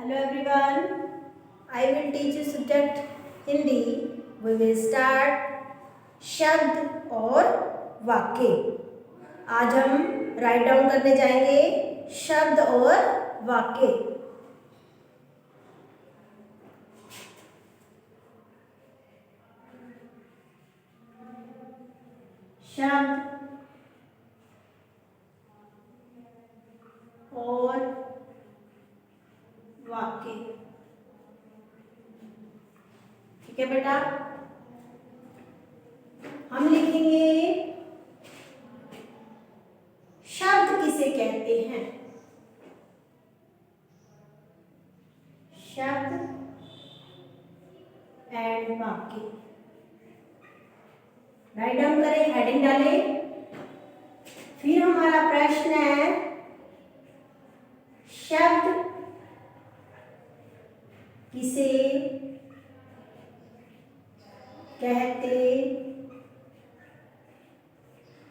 Hello everyone, I will teach you subject Hindi. We will start शब्द और वाक्य। आज हम राइट डाउन करने जाएंगे शब्द और वाक्य। शब्द और वाक्य। ठीक है बेटा, हम लिखेंगे शब्द किसे कहते हैं। शब्द एंड वाक्य। राइट डाउन करें, हेडिंग डालें। फिर हमारा प्रश्न है शब्द किसे कहते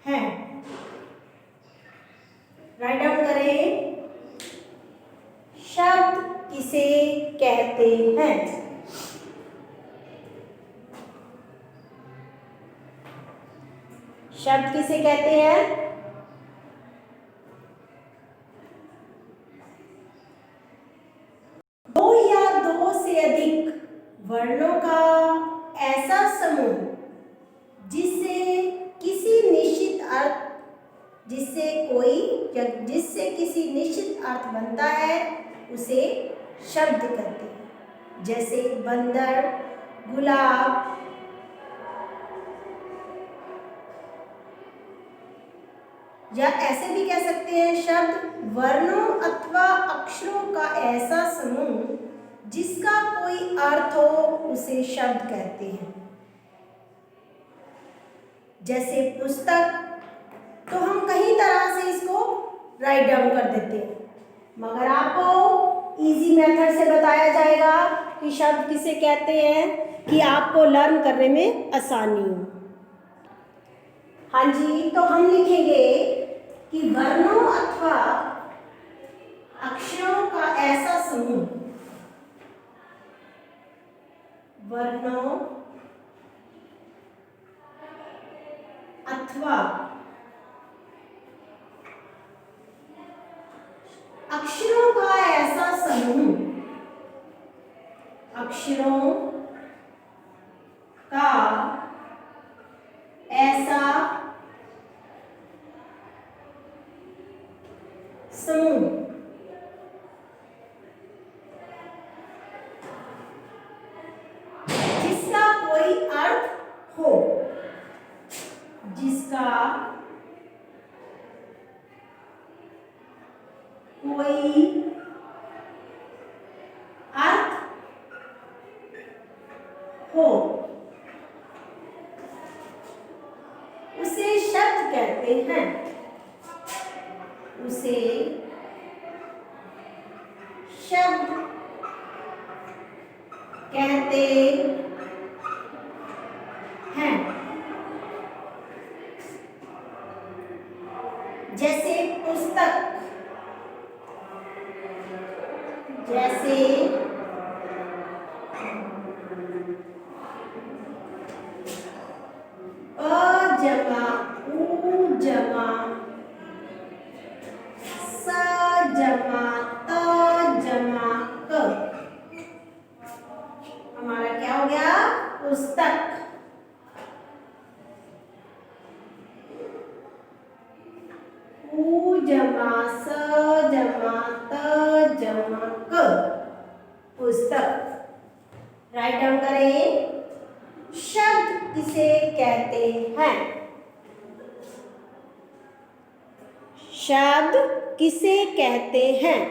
हैं। राइट डाउन करें, शब्द किसे कहते हैं। शब्द किसे कहते हैं। दो या दो से अधिक वर्णों का ऐसा समूह जिससे किसी निश्चित अर्थ बनता है उसे शब्द कहते हैं। जैसे बंदर, गुलाब, या ऐसे भी कह सकते हैं शब्द वर्णों अथवा अक्षरों का ऐसा समूह जिसका कोई अर्थ हो उसे शब्द कहते हैं। जैसे पुस्तक, तो हम कई तरह से इसको राइट डाउन कर देते हैं, मगर आपको इजी मेथड से बताया जाएगा कि शब्द किसे कहते हैं कि आपको लर्न करने में आसानी हो। हाँ जी, तो हम लिखेंगे कि वर्णों अथवा अक्षरों का ऐसा समूह। वर्णों अथवा अक्षरों का ऐसा समूह। अक्षरों का ऐसा समूह जिसका कोई अर्थ हो। जिसका कोई अर्थ हो उसे शब्द कहते हैं। उसे शब्द कहते हैं। जैसे पुस्तक, जैसे अ जमा उ जमा स जमा त जमा क, हमारा क्या हो गया पुस्तक। उ जमा स जमा त जमा क, पुस्तक। राइट डाउन करें, शब्द किसे कहते हैं। शब्द किसे कहते हैं।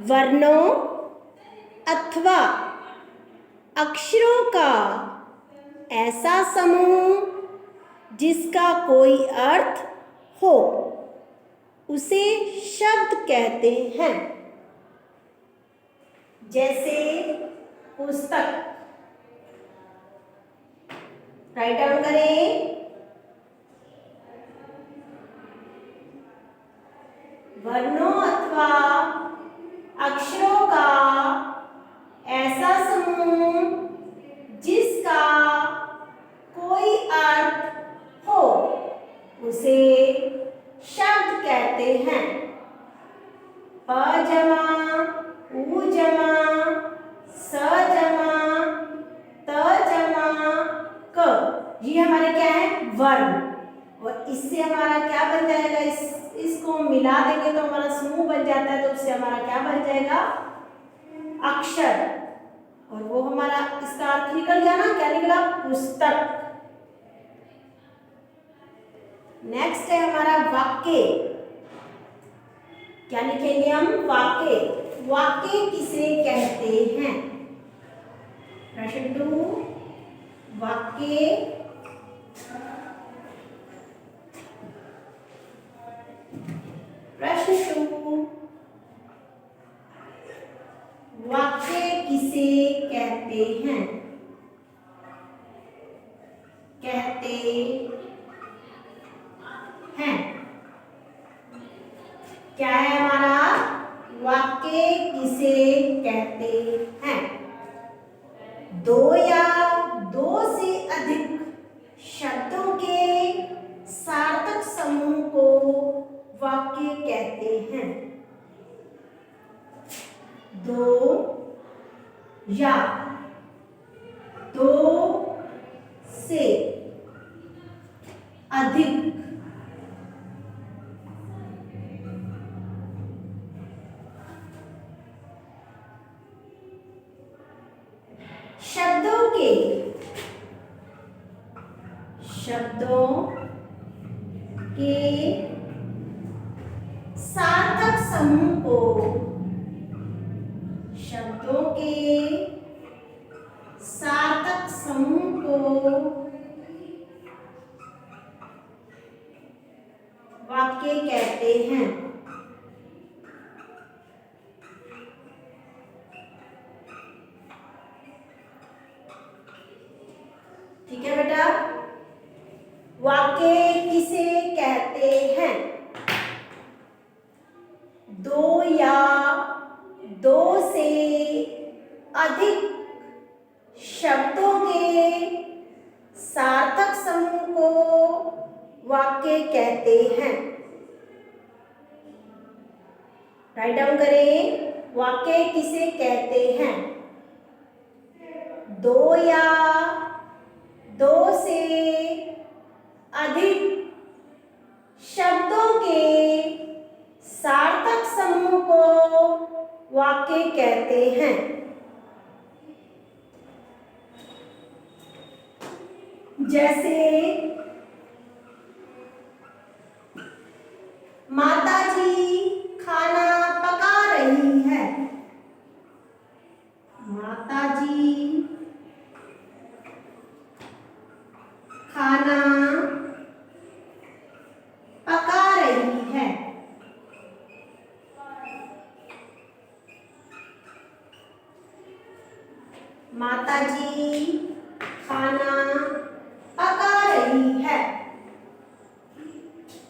वर्णों अथवा अक्षरों का ऐसा समूह जिसका कोई अर्थ हो उसे शब्द कहते हैं। जैसे पुस्तक। राइट डाउन करें, वर्णों अथवा उसे शब्द कहते हैं। प जमा उ जमा स जमा त जमा क, ये हमारे क्या है, वर्ण। और इससे हमारा क्या बन जाएगा, इसको मिला देंगे तो हमारा समूह बन जाता है, तो उससे हमारा क्या बन जाएगा, अक्षर। और वो हमारा इसका अर्थ निकल गया ना, क्या निकला, पुस्तक। नेक्स्ट है हमारा वाक्य। क्या लिखेंगे हम, वाक्य। वाक्य किसे कहते हैं? प्रश्न 2, वाक्य प्रश्न 2, वाक्य किसे कहते हैं? कहते हैं। क्या है हमारा, वाक्य किसे कहते हैं? दो या दो से अधिक शब्दों के सार्थक समूह को वाक्य कहते हैं। दो या दो से अधिक शब्दों के सार्थक समूह को, शब्दों के सार्थक समूह को वाक्य कहते हैं। ठीक है बेटा, वाक्य किसे कहते हैं? दो या दो से अधिक शब्दों के सार्थक समूह को वाक्य कहते हैं। राइट डाउन करें, वाक्य किसे कहते हैं? दो या दो से अधिक शब्दों के सार्थक समूह को वाक्य कहते हैं। जैसे माताजी खाना पका रही है। माताजी खाना पका रही है। माताजी खाना पका रही है।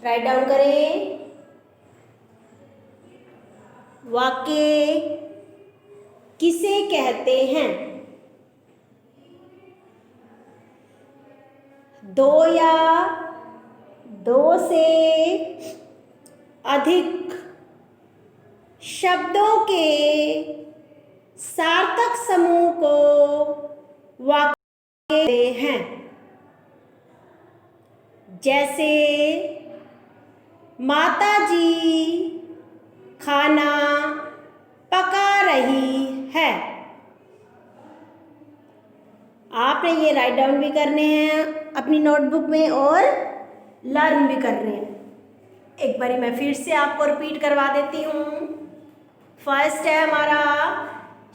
राइट डाउन करें, वाक्य किसे कहते हैं? दो या दो से अधिक शब्दों के सार्थक समूह को वाक्य कहते हैं। जैसे माताजी खाना पका रही है। आपने ये राइट डाउन भी करने हैं अपनी नोटबुक में और लर्न भी करने हैं। एक बारी मैं फिर से आपको रिपीट करवा देती हूँ। फर्स्ट है हमारा,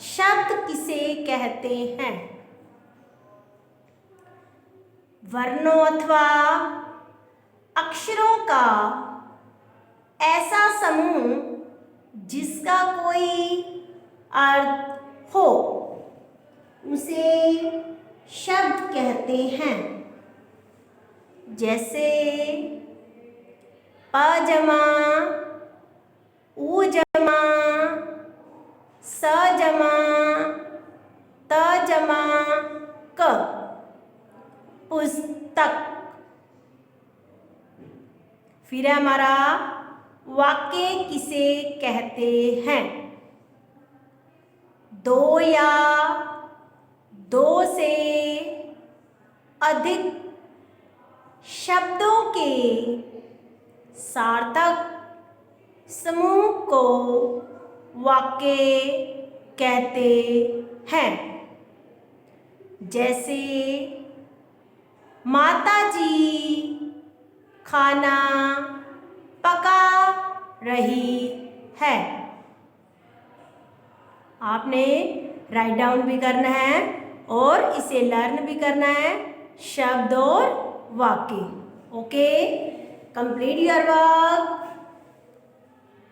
शब्द किसे कहते हैं? वर्णों अथवा अक्षरों का ऐसा समूह जिसका कोई अर्थ हो, उसे शब्द कहते हैं। जैसे प जमा उ जमा स जमा त जमा क, पुस्तक। फिर है हमारा वाक्य किसे कहते हैं। दो या दो से अधिक शब्दों के सार्थक समूह को वाक्य कहते हैं। जैसे माताजी खाना पका रही है। आपने राइट डाउन भी करना है और इसे लर्न भी करना है, शब्द और वाक्य। Okay, complete your work.